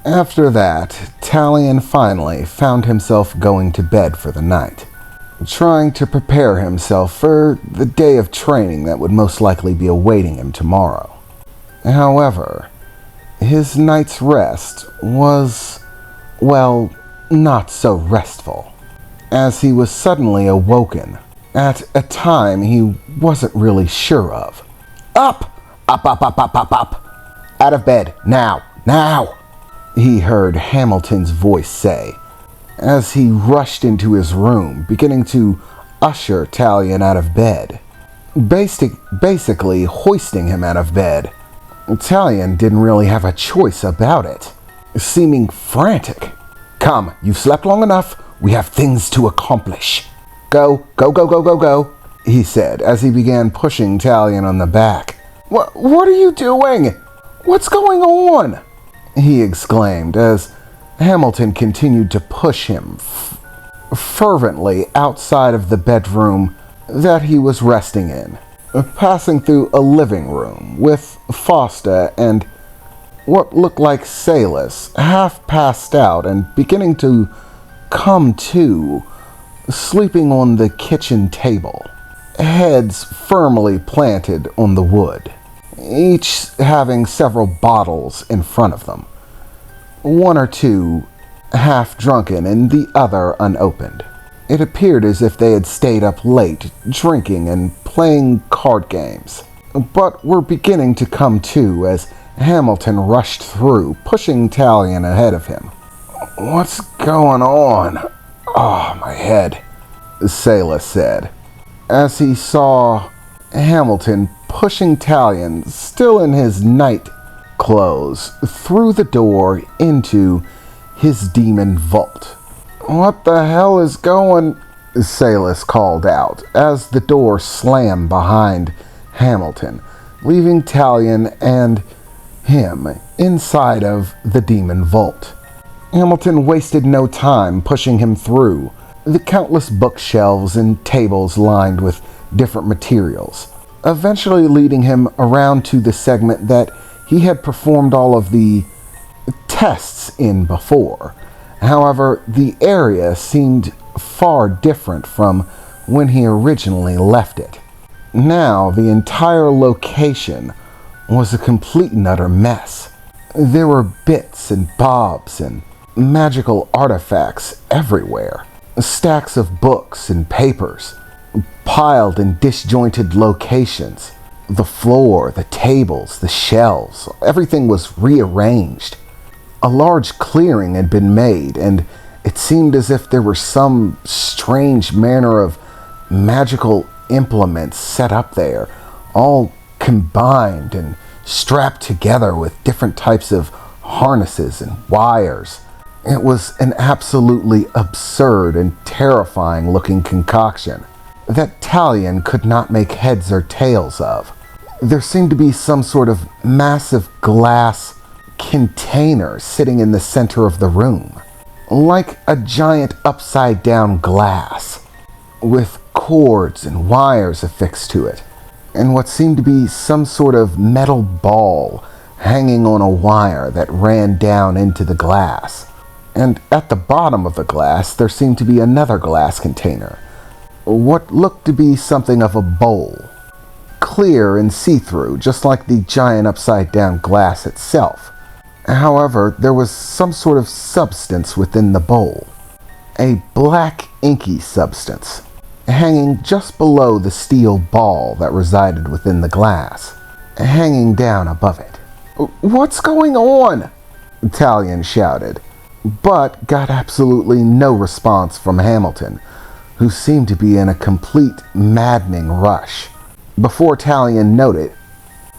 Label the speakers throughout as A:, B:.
A: After that, Taleon finally found himself going to bed for the night, trying to prepare himself for the day of training that would most likely be awaiting him tomorrow. However, his night's rest was, well, not so restful, as he was suddenly awoken at a time he wasn't really sure of. Up! Up, up, up, up, up, up! Out of bed, now, now! He heard Hamilton's voice say, as he rushed into his room, beginning to usher Taleon out of bed, basically hoisting him out of bed. Taleon didn't really have a choice about it, seeming frantic. Come, you've slept long enough. We have things to accomplish. Go, go, go, go, go, go, he said as he began pushing Taleon on the back. What are you doing? What's going on? He exclaimed as Hamilton continued to push him fervently outside of the bedroom that he was resting in, passing through a living room with Foster and what looked like Salas, half passed out and beginning to come to, sleeping on the kitchen table, heads firmly planted on the wood, each having several bottles in front of them, one or two half drunken and the other unopened. It appeared as if they had stayed up late, drinking and playing card games, but were beginning to come to as Hamilton rushed through, pushing Taleon ahead of him. What's going on? Oh, my head, Salas said, as he saw Hamilton pushing Taleon, still in his night clothes, through the door into his demon vault. What the hell is going? Salas called out as the door slammed behind Hamilton, leaving Taleon and him inside of the demon vault. Hamilton wasted no time pushing him through the countless bookshelves and tables lined with different materials, eventually leading him around to the segment that he had performed all of the tests in before. However, the area seemed far different from when he originally left it. Now, the entire location was a complete and utter mess. There were bits and bobs and magical artifacts everywhere. Stacks of books and papers, piled in disjointed locations. The floor, the tables, the shelves, everything was rearranged. A large clearing had been made, and it seemed as if there were some strange manner of magical implements set up there, all combined and strapped together with different types of harnesses and wires. It was an absolutely absurd and terrifying looking concoction that Taleon could not make heads or tails of. There seemed to be some sort of massive glass container sitting in the center of the room, like a giant upside down glass, with cords and wires affixed to it, and what seemed to be some sort of metal ball hanging on a wire that ran down into the glass. And at the bottom of the glass, there seemed to be another glass container, what looked to be something of a bowl, clear and see-through, just like the giant upside-down glass itself. However, there was some sort of substance within the bowl, a black inky substance, hanging just below the steel ball that resided within the glass, hanging down above it. What's going on? Taleon shouted, but got absolutely no response from Hamilton, who seemed to be in a complete maddening rush. Before Taleon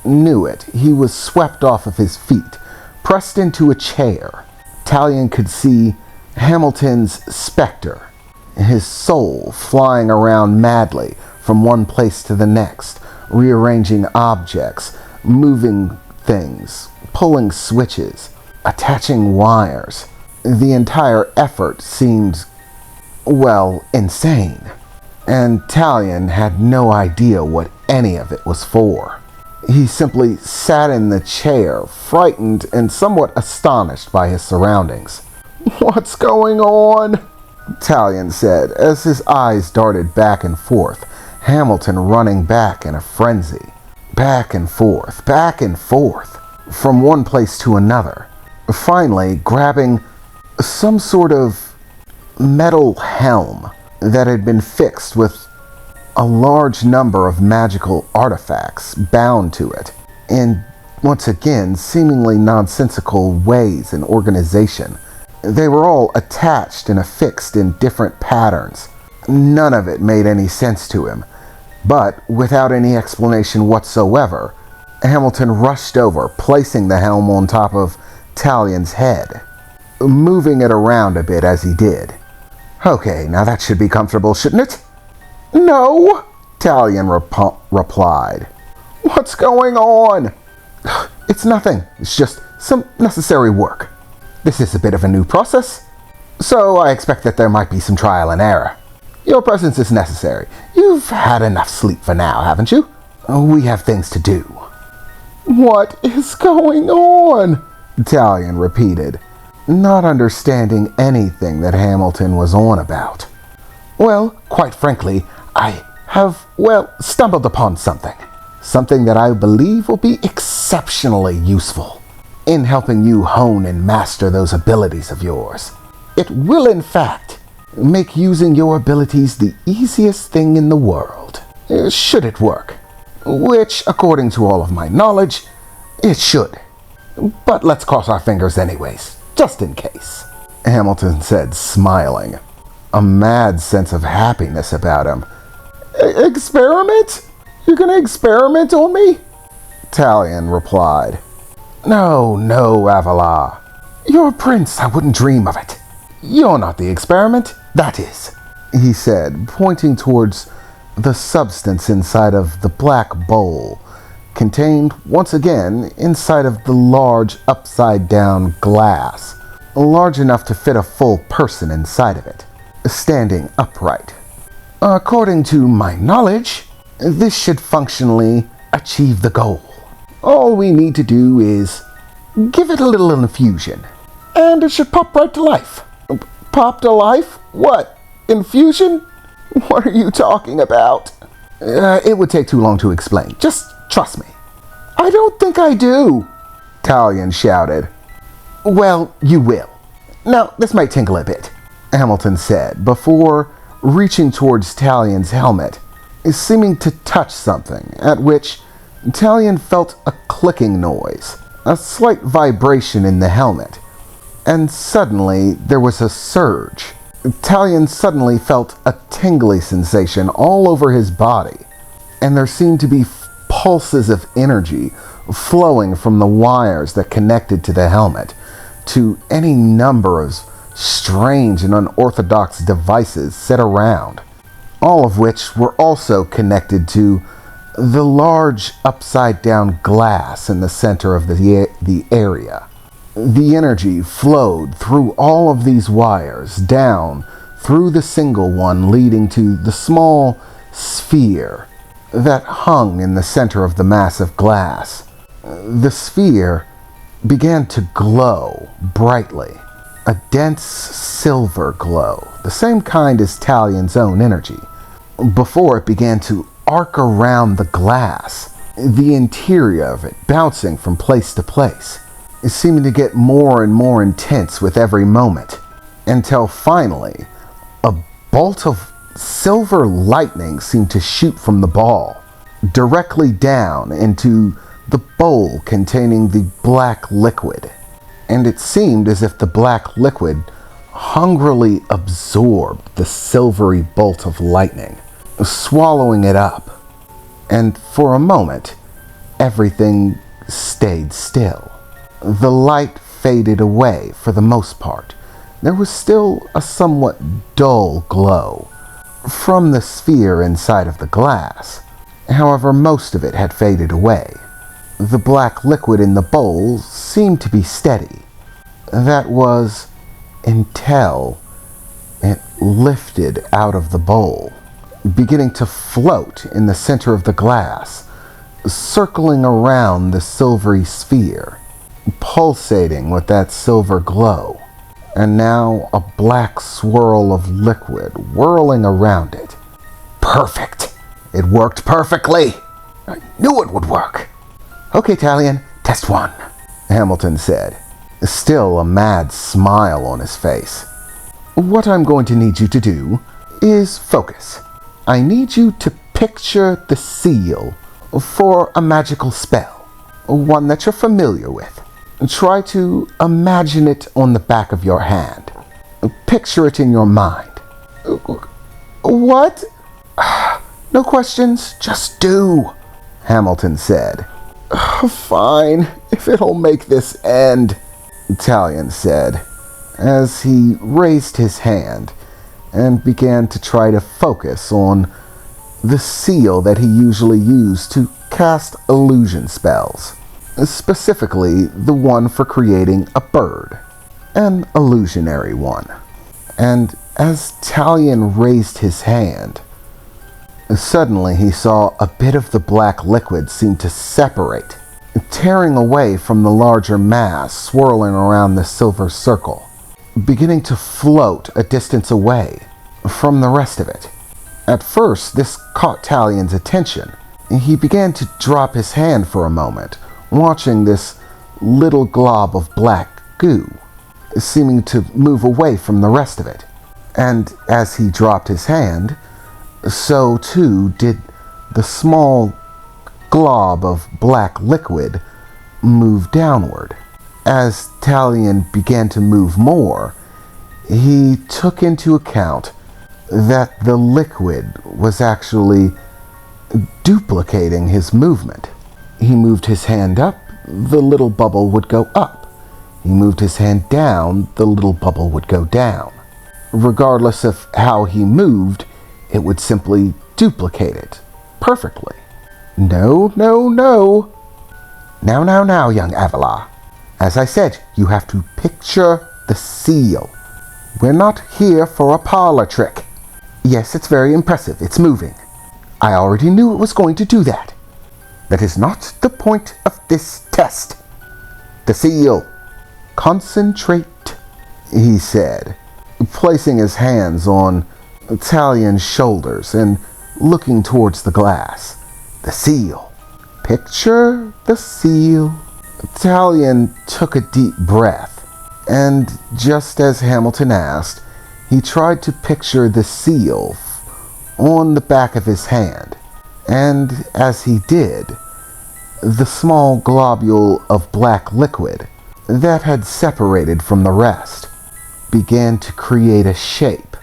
A: knew it, he was swept off of his feet, pressed into a chair. Taleon could see Hamilton's specter, his soul flying around madly from one place to the next, rearranging objects, moving things, pulling switches, attaching wires. The entire effort seemed, well, insane, and Taleon had no idea what any of it was for. He simply sat in the chair, frightened and somewhat astonished by his surroundings. "What's going on?" Talion said as his eyes darted back and forth, Hamilton running back in a frenzy. Back and forth, from one place to another, finally grabbing some sort of metal helm that had been fixed with a large number of magical artifacts bound to it, in, once again, seemingly nonsensical ways and organization. They were all attached and affixed in different patterns. None of it made any sense to him, but without any explanation whatsoever, Hamilton rushed over, placing the helm on top of Talion's head, moving it around a bit as he did. "Okay, now that should be comfortable, shouldn't it?" "No," Talion replied. "What's going on?" "It's nothing. It's just some necessary work. This is a bit of a new process, so I expect that there might be some trial and error. Your presence is necessary. You've had enough sleep for now, haven't you? We have things to do." "What is going on?" Talion repeated, not understanding anything that Hamilton was on about. "Well, quite frankly, I have, stumbled upon something. Something that I believe will be exceptionally useful in helping you hone and master those abilities of yours. It will, in fact, make using your abilities the easiest thing in the world, should it work. Which, according to all of my knowledge, it should. But let's cross our fingers anyways, just in case," Hamilton said, smiling, a mad sense of happiness about him. "Experiment? You're gonna experiment on me?" Talion replied. No, Avala. You're a prince, I wouldn't dream of it. You're not the experiment, that is," he said, pointing towards the substance inside of the black bowl, contained, once again, inside of the large upside-down glass, large enough to fit a full person inside of it, standing upright. "According to my knowledge, this should functionally achieve the goal. All we need to do is give it a little infusion, and it should pop right to life." "Pop to life? What? Infusion? What are you talking about?" It would take too long to explain. Just trust me." "I don't think I do," Talion shouted. "Well, you will. Now, this might tingle a bit," Hamilton said, before reaching towards Talion's helmet, seeming to touch something, at which Talion felt a clicking noise, a slight vibration in the helmet, and suddenly there was a surge. Talion suddenly felt a tingly sensation all over his body, and there seemed to be pulses of energy flowing from the wires that connected to the helmet to any number of strange and unorthodox devices set around, all of which were also connected to the large upside-down glass in the center of the area. The energy flowed through all of these wires, down through the single one leading to the small sphere that hung in the center of the massive glass. The sphere began to glow brightly, a dense silver glow, the same kind as Talion's own energy, before it began to arc around the glass, the interior of it bouncing from place to place, seeming to get more and more intense with every moment, until finally a bolt of silver lightning seemed to shoot from the ball, directly down into the bowl containing the black liquid, and it seemed as if the black liquid hungrily absorbed the silvery bolt of lightning, swallowing it up, and for a moment, everything stayed still. The light faded away for the most part. There was still a somewhat dull glow from the sphere inside of the glass. However, most of it had faded away. The black liquid in the bowl seemed to be steady. That was until it lifted out of the bowl, beginning to float in the center of the glass, circling around the silvery sphere, pulsating with that silver glow, and now a black swirl of liquid whirling around it. Perfect! It worked perfectly! I knew it would work! Okay, Talion, test one, Hamilton said, still a mad smile on his face. What I'm going to need you to do is focus. I need you to picture the seal for a magical spell, one that you're familiar with. Try to imagine it on the back of your hand. Picture it in your mind. What? No questions, just do, Hamilton said. Fine, if it'll make this end, Talion said, as he raised his hand and began to try to focus on the seal that he usually used to cast illusion spells, specifically the one for creating a bird, an illusionary one. And as Talion raised his hand, suddenly he saw a bit of the black liquid seem to separate, tearing away from the larger mass swirling around the silver circle, beginning to float a distance away from the rest of it. At first, this caught Talion's attention. He began to drop his hand for a moment, watching this little glob of black goo, seeming to move away from the rest of it. And as he dropped his hand, so too did the small glob of black liquid move downward. As Talion began to move more, he took into account that the liquid was actually duplicating his movement. He moved his hand up, the little bubble would go up. He moved his hand down, the little bubble would go down. Regardless of how he moved, it would simply duplicate it perfectly. No. Now, young Avalar. As I said, you have to picture the seal. We're not here for a parlor trick. Yes, it's very impressive. It's moving. I already knew it was going to do that. That is not the point of this test. The seal. Concentrate, he said, placing his hands on Talion's shoulders and looking towards the glass. The seal. Picture the seal. Talion took a deep breath, and just as Hamilton asked, he tried to picture the seal on the back of his hand, and as he did, the small globule of black liquid that had separated from the rest began to create a shape,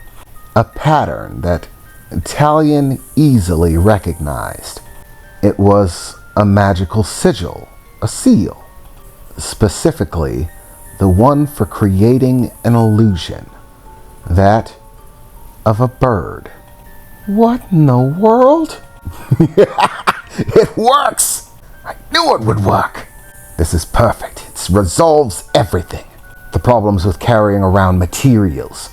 A: a pattern that Talion easily recognized. It was a magical sigil, a seal, specifically the one for creating an illusion, that of a bird. What in the world? It works! I knew it would work! This is perfect. It resolves everything. The problems with carrying around materials.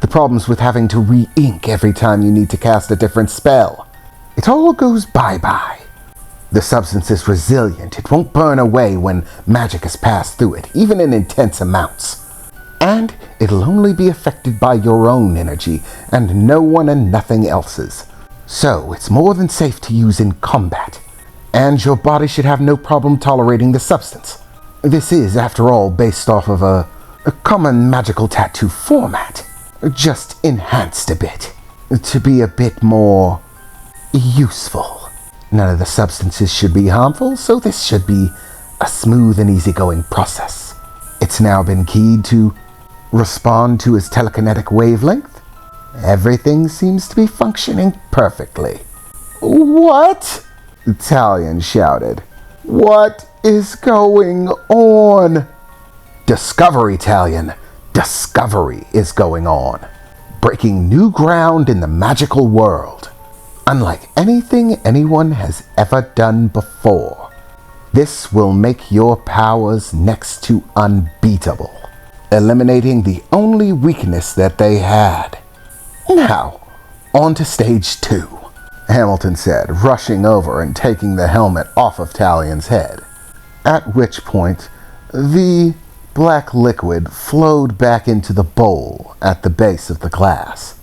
A: The problems with having to re-ink every time you need to cast a different spell. It all goes bye-bye. The substance is resilient. It won't burn away when magic has passed through it, even in intense amounts. And it'll only be affected by your own energy, and no one and nothing else's. So it's more than safe to use in combat. And your body should have no problem tolerating the substance. This is, after all, based off of a common magical tattoo format. Just enhanced a bit. To be a bit more useful. None of the substances should be harmful, so this should be a smooth and easygoing process. It's now been keyed to respond to his telekinetic wavelength. Everything seems to be functioning perfectly. What? Talion shouted. What is going on? Discovery, Talion. Discovery is going on. Breaking new ground in the magical world. Unlike anything anyone has ever done before. This will make your powers next to unbeatable, eliminating the only weakness that they had. Now, on to stage 2. Hamilton said, rushing over and taking the helmet off of Talion's head. At which point, the black liquid flowed back into the bowl at the base of the glass.